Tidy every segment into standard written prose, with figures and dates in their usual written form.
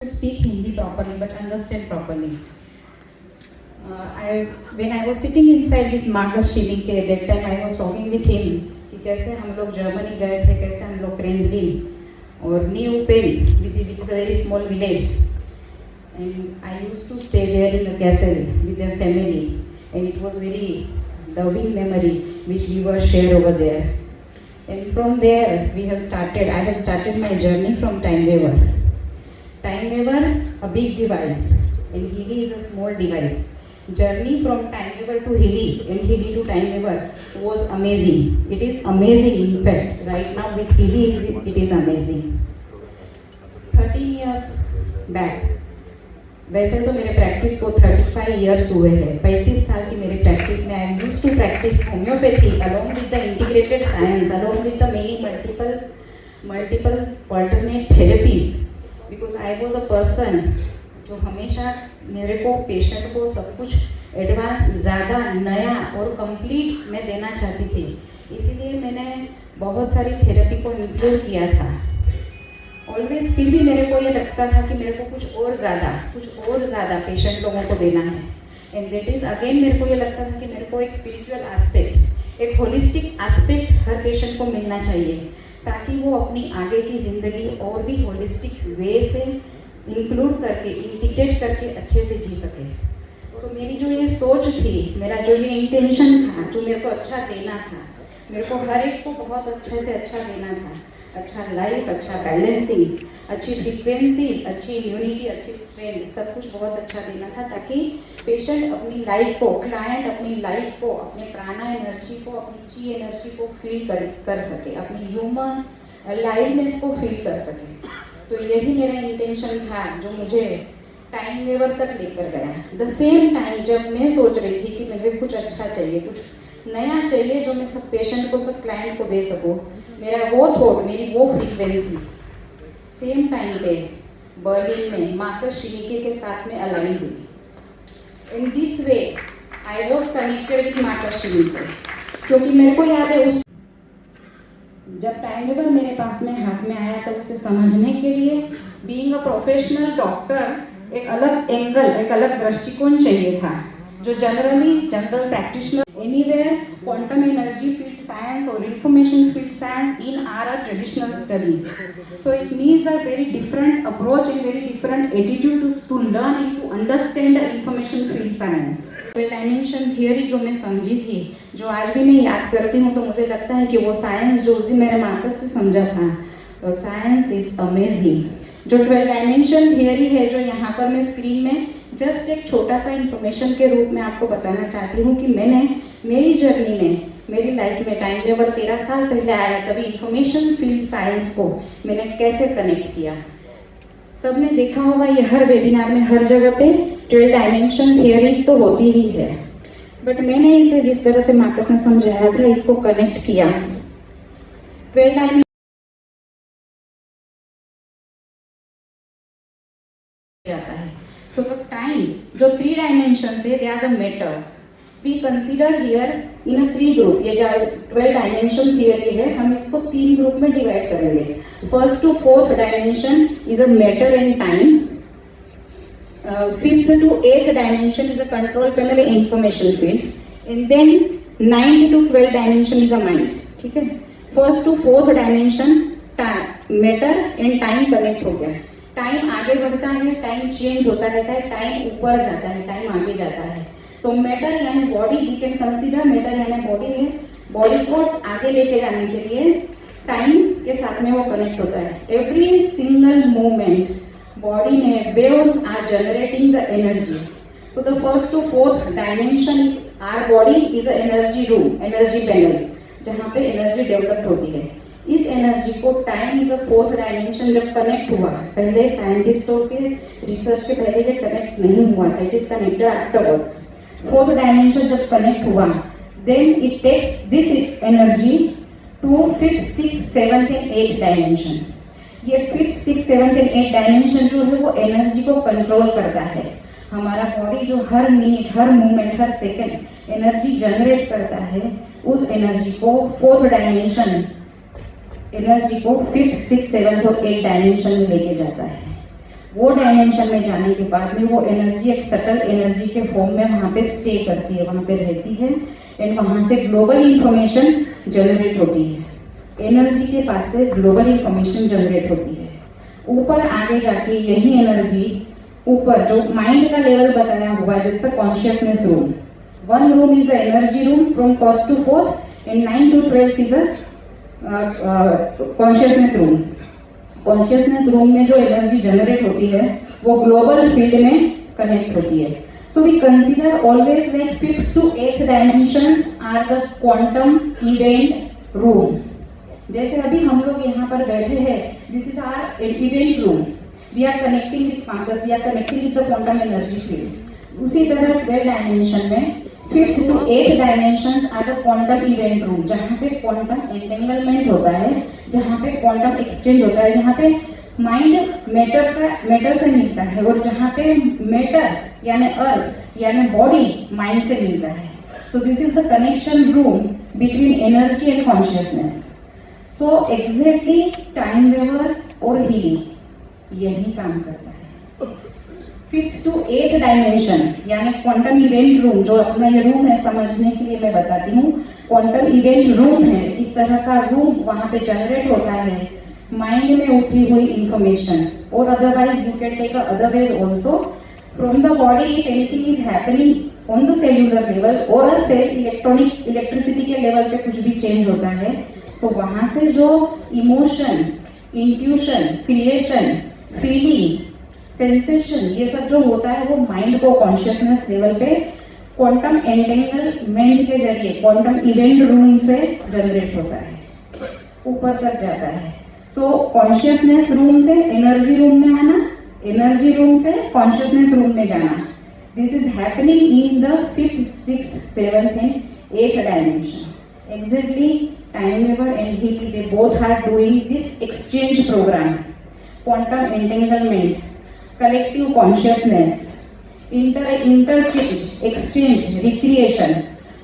Speak Hindi properly but understand properly. When I was sitting inside with Marcus Schilling, that time I was talking with him कि कैसे हम लोग Germany गए थे, कैसे हम लोग क्रेंजलिन और new pen which is a very small village, and I used to stay there in the castle with their family, and it was very loving memory which we were share over there. And from there I have started my journey from Time Waver. Time Waver, a big device, and Healy is a small device. Journey from Time Waver to Healy and Healy to Time Waver was amazing. It is amazing, in fact. Right now with Healy, it is amazing. 13 years back, वैसे तो मेरे practice को 35 years हुए हैं. 35 साल की मेरी practice में I used to practice homeopathy along with the integrated science, along with the many multiple alternate therapies. Because I was a person जो हमेशा मेरे को पेशेंट को सब कुछ एडवांस ज़्यादा नया और कंप्लीट मैं देना चाहती थी, इसीलिए मैंने बहुत सारी थेरेपी को इंक्लूड किया था. ऑलवेज फिर भी मेरे को ये लगता था कि मेरे को कुछ और ज़्यादा पेशेंट लोगों को देना है. एंड दैट इज़ अगेन मेरे को ये लगता था कि मेरे को एक स्पिरिचुअल एस्पेक्ट, एक होलिस्टिक एस्पेक्ट हर पेशेंट को मिलना चाहिए, ताकि वो अपनी आगे की ज़िंदगी और भी होलिस्टिक वे से इंक्लूड करके, इंटीग्रेट करके अच्छे से जी सके. सो मेरी जो ये सोच थी, मेरा जो ये इंटेंशन था, जो मेरे को अच्छा देना था, मेरे को हर एक को बहुत अच्छे से अच्छा देना था. अच्छा लाइफ, अच्छा बैलेंसिंग, अच्छी फ्रीक्वेंसी, अच्छी इम्यूनिटी, अच्छी स्ट्रेंथ, सब कुछ बहुत अच्छा देना था, ताकि पेशेंट अपनी लाइफ को, क्लाइंट अपनी लाइफ को, अपने प्राणा एनर्जी को, अपनी ची एनर्जी को फील कर सके, अपनी ह्यूमन लाइवनेस को फील कर सके. तो यही मेरा इंटेंशन था जो मुझे टाइम वेवर तक लेकर गया. द सेम टाइम जब मैं सोच रही थी कि मुझे कुछ अच्छा चाहिए, कुछ नया चाहिए जो मैं सब पेशेंट को, सब क्लाइंट को दे सकूँ, मेरा वो थॉट, मेरी वो फ्रीक्वेंसी सेम टाइम पे बर्लिन में मार्कस शिलिके के साथ में अलाइन हुई. In this way I was connected with Marcus Schmieke, क्योंकि मेरे को याद है उस जब टाइम वेवर मेरे पास में हाथ में आया तो उसे समझने के लिए बीइंग अ प्रोफेशनल डॉक्टर एक अलग एंगल, एक अलग दृष्टिकोण चाहिए था, जो general practitioner anywhere quantum energy field science और information field science in our traditional studies. So it needs a very different approach and very different attitude to learn and to understand the information field science. Dimension theory जो मैं समझी थी, जो आज भी मैं याद करती हूँ, तो मुझे लगता है कि वो साइंस जो उस दिन मैंने मार्कस से समझा था, साइंस इज अमेजिंग. जो 12 डायमेंशन थियोरी है, जो यहाँ पर मैं स्क्रीन में जस्ट एक छोटा सा इंफॉर्मेशन के रूप में आपको बताना चाहती हूँ कि मैंने मेरी जर्नी में, मेरी लाइफ में टाइम वेवर 13 साल पहले आया, तभी इंफॉर्मेशन फील्ड साइंस को मैंने कैसे कनेक्ट किया. सबने देखा होगा ये हर वेबिनार में, हर जगह पे 12 डायमेंशन थियोरीज तो होती ही है, बट मैंने इसे जिस तरह से मार्कस ने समझाया था, इसको कनेक्ट किया. 12 डायमेंशन जाता है. सो द टाइम जो 3 डायमेंशन है, they are the matter. We consider here in a 3 group. ये जो 12 डायमेंशन थियोरी है, हम इसको 3 ग्रुप में डिवाइड करेंगे. First to 4th dimension is a matter and time. 5th to 8th dimension is a control panel information field, and then 9th to 12th dimension is a mind. ठीक है. 1st to 4th dimension matter and time connect हो गया. Time आगे बढ़ता है, time change होता रहता है, टाइम ऊपर जाता है, टाइम आगे जाता है. तो मैटर यानी body, we can consider matter यानी बॉडी है. बॉडी को आगे लेके जाने के लिए टाइम के साथ में वो कनेक्ट होता है. एवरी सिंगल मोमेंट बॉडी में waves are generating the energy. So the 1st to 4th dimension is our body is a energy room, energy panel, जहाँ पे एनर्जी डेवलप्ड होती है. इस एनर्जी को time is a 4th dimension जब connect हुआ, पहले साइंटिस्टों के रिसर्च के पहले ये कनेक्ट नहीं हुआ था, it is connected afterwards. 4th dimension जब कनेक्ट हुआ, then it takes this energy to 5th, 6th, 7th and 8th dimension. ये 5th, 6th, 7th and 8th dimension जो है वो एनर्जी को कंट्रोल करता है. हमारा बॉडी जो हर मिनट, हर मोमेंट, हर सेकंड एनर्जी जनरेट करता है, उस एनर्जी को 4th डायमेंशन एनर्जी को 5th, 6th, 7th और 8th डायमेंशन में लेके जाता है. वो डायमेंशन में जाने के बाद में वो एनर्जी एक सटल एनर्जी के फॉर्म में वहाँ पे स्टे करती है, वहाँ पे रहती है, एंड वहाँ से ग्लोबल इंफॉर्मेशन जनरेट होती है। एनर्जी के पास से ग्लोबल इंफॉर्मेशन जनरेट होती है। ऊपर आगे जाके यही एनर्जी ऊपर जो माइंड का लेवल बताया हुआ है, that's a consciousness room. 1 room is a energy room from 1st to 4th and 9 to 12 is a consciousness room। Consciousness room में जो एनर्जी जनरेट होती है वो ग्लोबल फील्ड में कनेक्ट होती है। So we consider always that 5th to 8th dimensions are the quantum event room. जैसे अभी हम लोग यहाँ पर बैठे हैं, this is our event room, we are connecting with quantas, we are connecting with the quantum energy field. उसी तरह 12 डायमेंशन में 5th to 8th dimensions are the quantum event room, जहाँ पे क्वांटम एंटेंगलमेंट होता है, जहाँ पे क्वांटम एक्सचेंज होता है, जहाँ पे माइंड मैटर से मिलता है, और जहाँ पे मैटर यानी अर्थ यानी बॉडी माइंड से मिलता है। So this is the connection room between energy and consciousness. So exactly time weaver और हीलिंग यही काम करता है। 5th to 8th डायमेंशन यानी क्वांटम इवेंट रूम, जो अपना ये रूम है समझने के लिए मैं बताती हूँ, क्वांटम इवेंट रूम है। इस तरह का रूम वहाँ पे जनरेट होता है माइंड में उठी हुई इंफॉर्मेशन, और otherwise you can take otherwise also from the body. If anything is happening on the cellular level और अ सेल इलेक्ट्रिसिटी के लेवल पे कुछ भी चेंज होता है, सो वहाँ से जो emotion, intuition, creation, feeling, sensation, ये सब जो होता है वो माइंड को कॉन्शियसनेस लेवल पे क्वांटम एंटेंगलमेंट के जरिए क्वांटम इवेंट रूम से जनरेट होता है, ऊपर तक जाता है। सो कॉन्शियसनेस रूम से एनर्जी रूम में आना, एनर्जी रूम से कॉन्शियसनेस रूम में जाना, this is happening in the 5th, 6th, 7th and 8th dimension. Exactly time weaver and healing they both are doing this exchange program. Quantum entanglement, collective consciousness, interchange, exchange, recreation,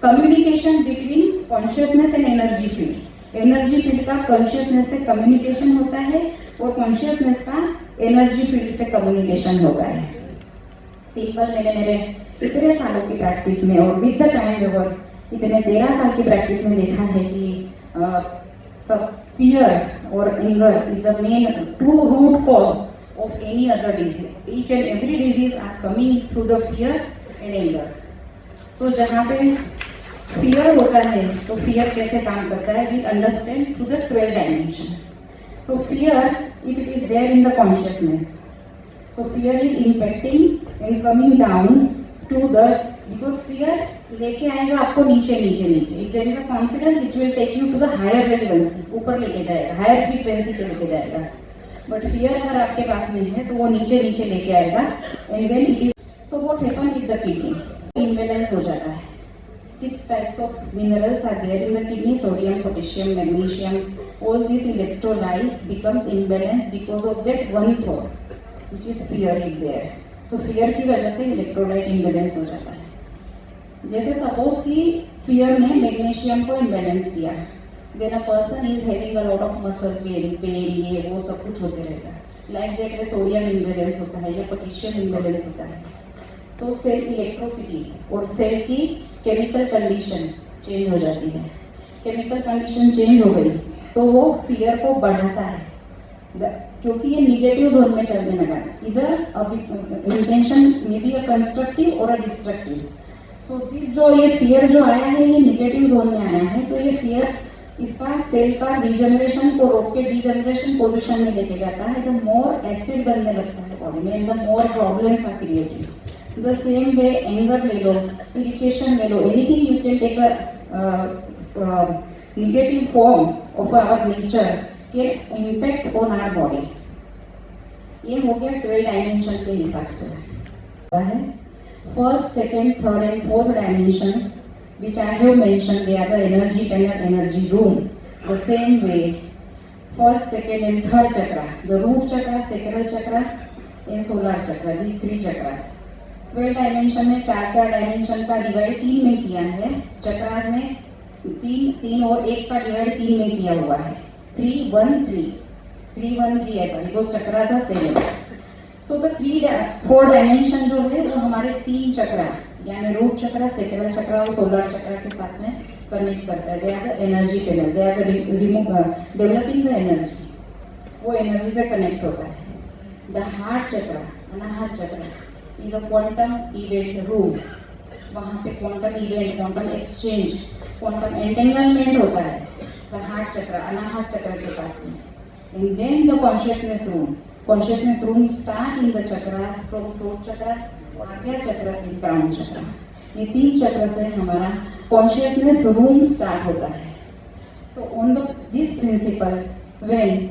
communication between consciousness and energy field। Energy field का consciousness से communication होता है और consciousness का energy field से communication होता है। Simple, मैंने मेरे इतने सालों की प्रैक्टिस में और विद द टाइम ओवर इतने 13 साल की प्रैक्टिस में देखा है कि सब फियर और anger is the main 2 root cause of any other disease. Each and every disease are coming through the fear and anger. So जहाँ पे fear होता है तो fear कैसे काम करता है, we understand through the 12 dimension. So fear, if it is there in the consciousness, so fear is impacting and coming down to the, because fear लेके आएगा आपको नीचे नीचे नीचे। If there is a confidence, it will take you to the higher frequency, ऊपर लेके जाएगा, higher frequency पे लेके जाएगा। बट फियर अगर आपके पास में है तो वो नीचे नीचे लेके आएगा, and then it is, so what happen with the kidney, imbalance हो जाता है। 6 types of minerals are there in the kidney, sodium, potassium, magnesium, all these electrolytes becomes imbalanced because of that one thought which is fear is there। so fear की वजह से electrolyte imbalance हो जाता है। जैसे सपोज कि fear ने magnesium को इम्बैलेंस किया, then a person is having a lot of muscle pain, ये वो सब कुछ होते रहेगा। Like that way sodium imbalance होता है या पोटेशियम इम्बैलेंस होता है, तो सेल इलेक्ट्रोसिटी और सेल की केमिकल कंडीशन चेंज हो जाती है। केमिकल कंडीशन चेंज हो गई तो वो फियर को बढ़ाता है, क्योंकि ये निगेटिव जोन में चलने लगा। इधर intention may be a constructive और अ डिस्ट्रक्टिव। सो दिस जो ये फियर जो आया है ये निगेटिव जोन में आया है, तो ये फियर इसका सेल का डिजनरेशन को रोक के डिजनरेशन पोजीशन में लेके जाता है, तो मोर एसिड बनने लगता है बॉडी में, the more problems are created. The same way anger ले लो, इरिटेशन ले लो, anything you can take a negative form of our nature के इम्पैक्ट ऑन आवर बॉडी। ये हो गया 12 डायमेंशन के हिसाब से है। First, second, third and fourth dimensions which I have mentioned, they are the energy panel, energy room. The same way, first, second and third chakra, the root chakra, sacral chakra and solar chakra, these 3 chakras। 12 dimension में 4 dimension का divide 3 में किया है, चक्रास में 3 और 1 का divide 3 में किया हुआ है, 3 1 3 3 1 3 ऐसा, because chakras are 7। So the 4 dimension जो है वो हमारे 3 चक्रा यानी रूट चक्रा, सेक्रल चक्रा और सोलर चक्रा के साथ में कनेक्ट करता है. They are the energy panel, they are the developing the energy, वो एनर्जी से कनेक्ट होता है. The heart chakra, Anahata chakra is a quantum event room. वहाँ पे quantum event, quantum exchange, quantum entanglement होता है द हार्ट चक्र, अनाहत चक्र के पास में. And then the consciousness room start in the chakras from throat chakra, Ajna चक्र एंड क्राउन चक्र. ये 3 चक्र से हमारा कॉन्शियसनेस रूम स्टार्ट होता है. So on the this principle when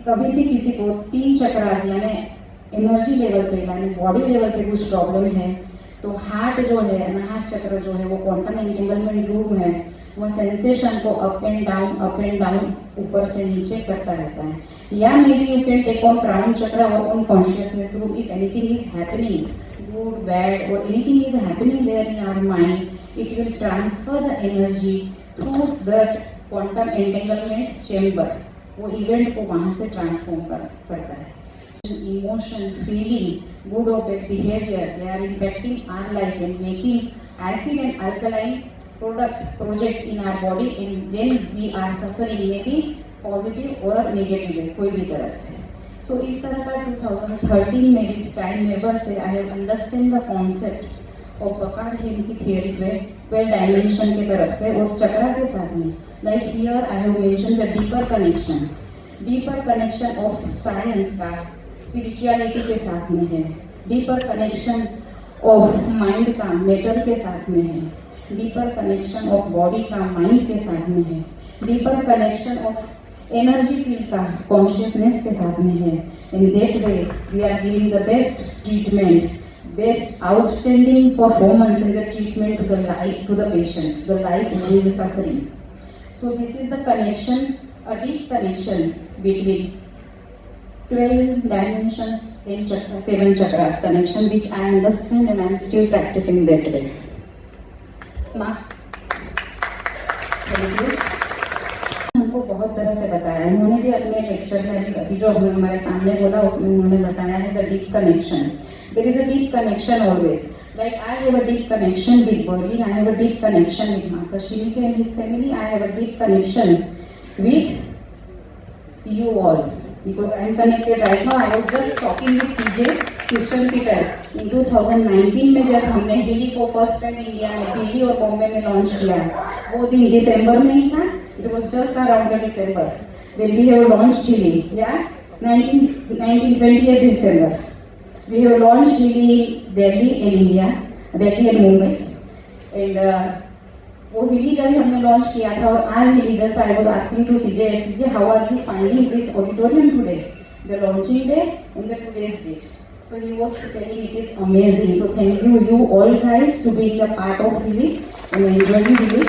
कभी भी किसी को 3 चक्रास यानी एनर्जी लेवल पे यानी बॉडी लेवल पे कुछ प्रॉब्लम है तो हार्ट जो है, अनाहत चक्र जो है वो क्वांटम एंटेंगलमेंट रूम है, वो सेंसेशन को अप एंड डाउन ऊपर से नीचे करता रहता है. या may be you can take on crown chakra और on consciousness room if anything is happening good bad और anything is happening there in our mind, it will transfer the energy through that quantum entanglement chamber. वो event को वहां से transform करता है. Emotion, feeling, good or bad behavior, they are impacting our life and making acid and alkaline project in our body, and then we are suffering maybe positive or negative कोई भी तरह से. So इस तरह का 2013 में विद टाइम मेबर से I have understand the concept of बकार्ड हेम की थियरी में 12 डायमेंशन के तरफ से और चक्रा के साथ में. Like here I have mentioned the deeper connection of science का स्पिरिचुअलिटी के साथ में है. डीपर कनेक्शन ऑफ माइंड का मैटर के साथ में है. डीपर कनेक्शन ऑफ बॉडी का माइंड के साथ में है. Deeper connection of energy field का कॉन्शियसनेस के साथ में है. In that way we are giving the best treatment, best outstanding performance in the treatment to the patient, the life who is suffering. So this is the connection, a deep connection between 12 dimensions and 7 chakras connection, which I understand and I am still practicing that way. हमको बहुत तरह से बताया, उन्होंने भी अपने lecture में अभी जो हमारे सामने बोला उसमें उन्होंने बताया है the deep connection. There is a deep connection always. Like I have a deep connection with Berlin, I have a deep connection with Marcus Schilling and his family, I have a deep connection with you all because I am connected right now. I was just talking with CJ Christian Peter in 2019 में जब हमने हिली को first time India में दिल्ली और बॉम्बे में launch किया, वो दिन दिसंबर में ही था. It was just around the December when we have launched Hilly. Yeah, 28 December. We have launched Hilly Delhi in India, Delhi and Mumbai. And वो हिली जब हमने लॉन्च किया था और आज Hili just I was asking to CJ how are you finding this auditorium today, the launching day and the today's date. So he was telling it is amazing. So thank you all guys to be a part of Hili and enjoying हिली.